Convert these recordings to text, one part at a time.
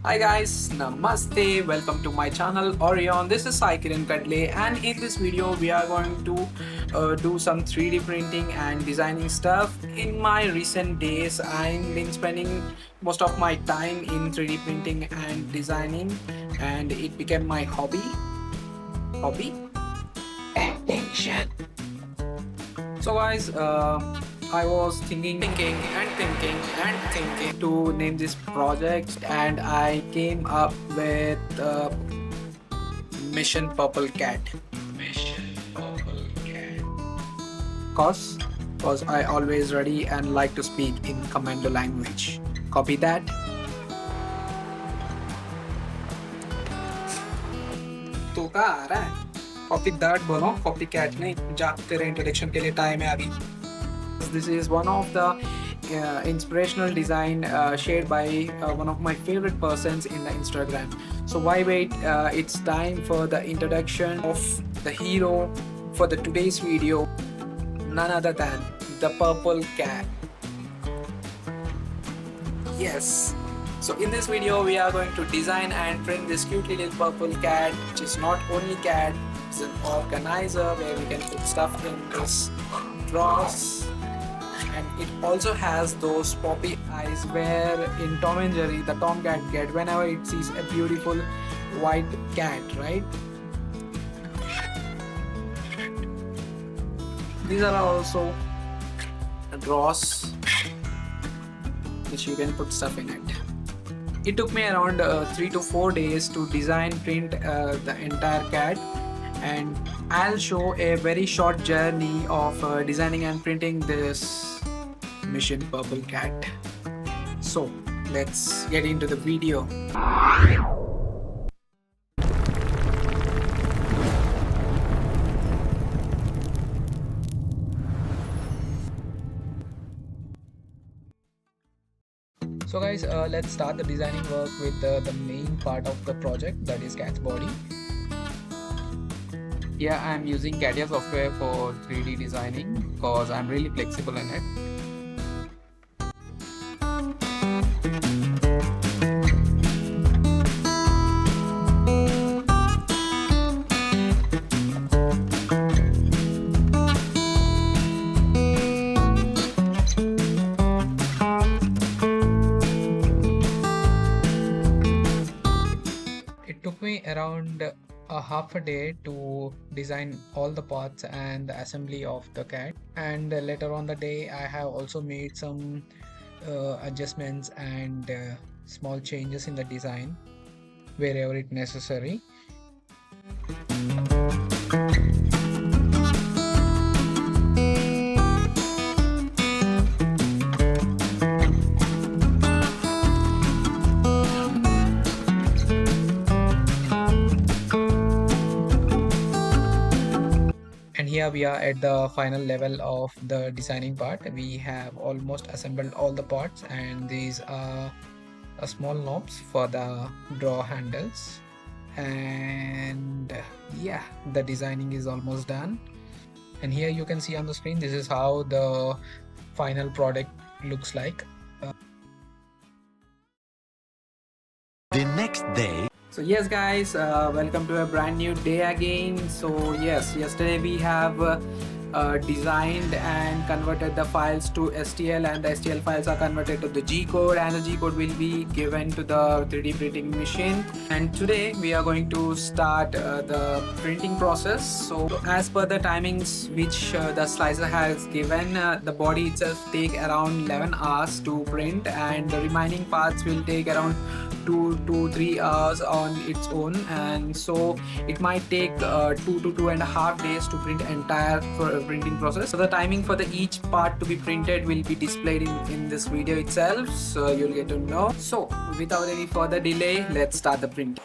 Hi guys, Namaste, welcome to my channel Aureon. This is Sai Kiran Kadle, and in this video we are going to do some 3D printing and designing stuff. In my recent days I've been spending most of my time in 3D printing and designing, and it became my hobby addiction. So guys, I was thinking to name this project, and I came up with Mission Purple Cat. Mission Purple Cat. Cause I always ready and like to speak in commando language. Copy that. तो का आ रहा है? Copy that बोलो, copy cat नहीं. जा तेरे introduction के लिए टाइम है अभी. This is one of the inspirational design shared by one of my favorite persons in the Instagram. So why wait? It's time for the introduction of the hero for the today's video. None other than the purple cat. Yes. So in this video we are going to design and print this cute little purple cat, which is not only cat, it's an organizer where we can put stuff in this drawers. And it also has those poppy eyes where in Tom and Jerry the Tom cat get whenever it sees a beautiful white cat, right? These are also drawers which you can put stuff in it. It took me around 3 to 4 days to design print the entire cat, and I'll show a very short journey of designing and printing this Mission Purple Cat. So let's get into the video. So guys, let's start the designing work with the main part of the project, that is cat's body. Yeah, I'm using CATIA software for 3D designing because I'm really flexible in it. It took me around a half a day to design all the parts and the assembly of the cat, and later on the day I have also made some adjustments and small changes in the design wherever it necessary. And here we are at the final level of the designing part. We have almost assembled all the parts, and these are small knobs for the drawer handles. And yeah, the designing is almost done. And here you can see on the screen, this is how the final product looks like. The next day. So yes guys, welcome to a brand new day again. So yes, yesterday we have designed and converted the files to STL, and the STL files are converted to the G code, and the G code will be given to the 3D printing machine. And today we are going to start the printing process. So as per the timings which the slicer has given, the body itself take around 11 hours to print, and the remaining parts will take around 2 to 3 hours on its own, and so it might take 2 to 2.5 days to print entire printing process. So the timing for the each part to be printed will be displayed in this video itself, so you'll get to know. So without any further delay, let's start the printing.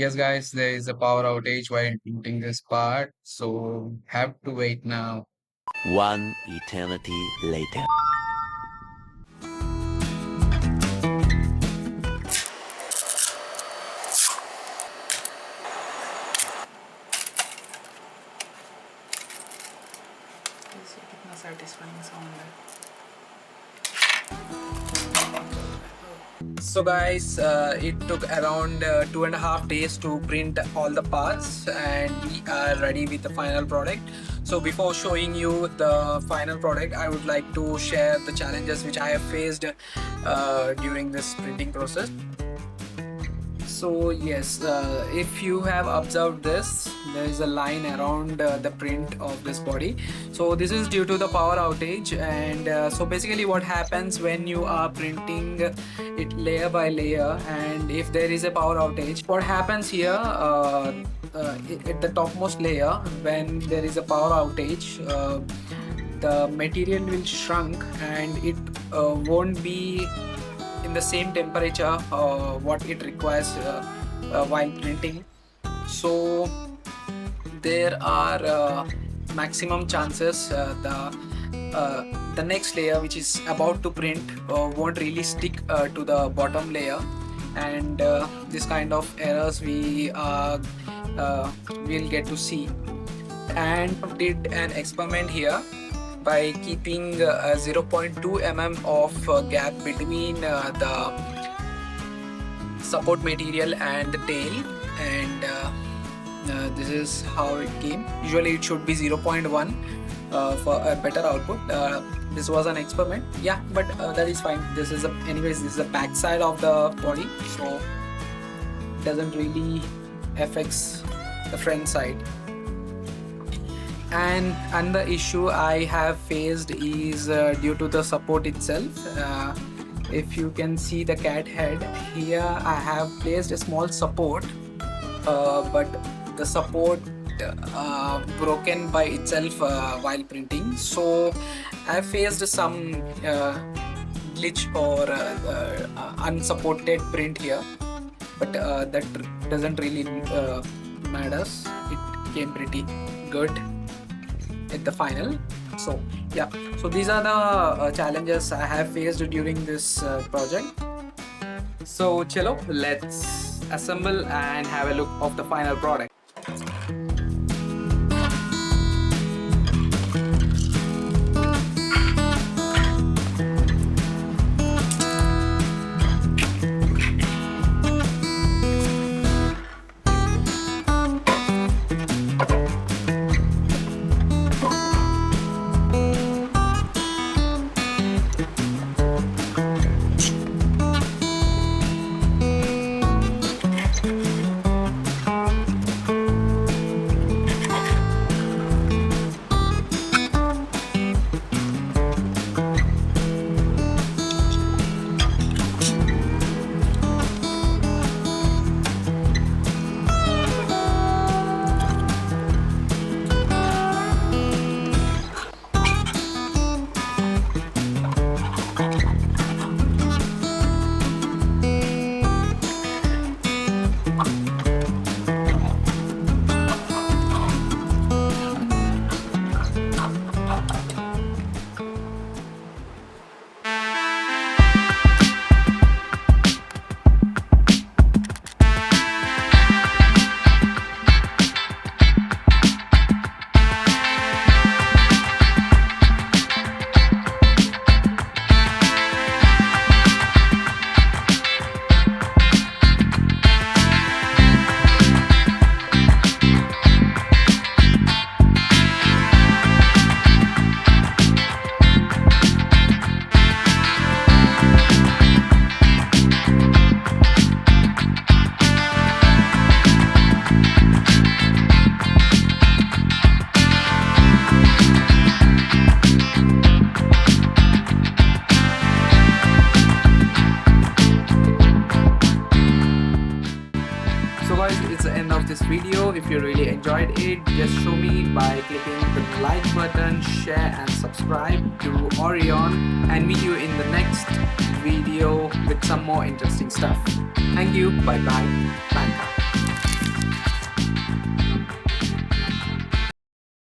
Yes, guys, there is a power outage while printing this part, so have to wait now. One eternity later. कितना satisfying sound है. So guys, it took around 2.5 days to print all the parts, and we are ready with the final product. So before showing you the final product, I would like to share the challenges which I have faced during this printing process. So yes, if you have observed this, there is a line around the print of this body. So this is due to the power outage, and so basically what happens when you are printing it layer by layer, and if there is a power outage, what happens here at the topmost layer, when there is a power outage, the material will shrunk and it won't be in the same temperature what it requires while printing. So there are maximum chances the next layer which is about to print won't really stick to the bottom layer, and this kind of errors we will get to see. And did an experiment here by keeping 0.2 mm of gap between the support material and the tail, and this is how it came. Usually it should be 0.1 for a better output. This was an experiment, yeah, but that is fine. This is anyways, this is the back side of the body, so it doesn't really affects the front side. And another issue I have faced is due to the support itself. If you can see the cat head here, I have placed a small support, but the support broken by itself while printing. So I faced some glitch or unsupported print here, but that doesn't really matter. It came pretty good at the final. So yeah, so these are the challenges I have faced during this project. So chalo, let's assemble and have a look of the final product. It's the end of this video. If you really enjoyed it, just show me by clicking the like button, share and subscribe to Aureon, and meet you in the next video with some more interesting stuff. Thank you. Bye bye. Bye.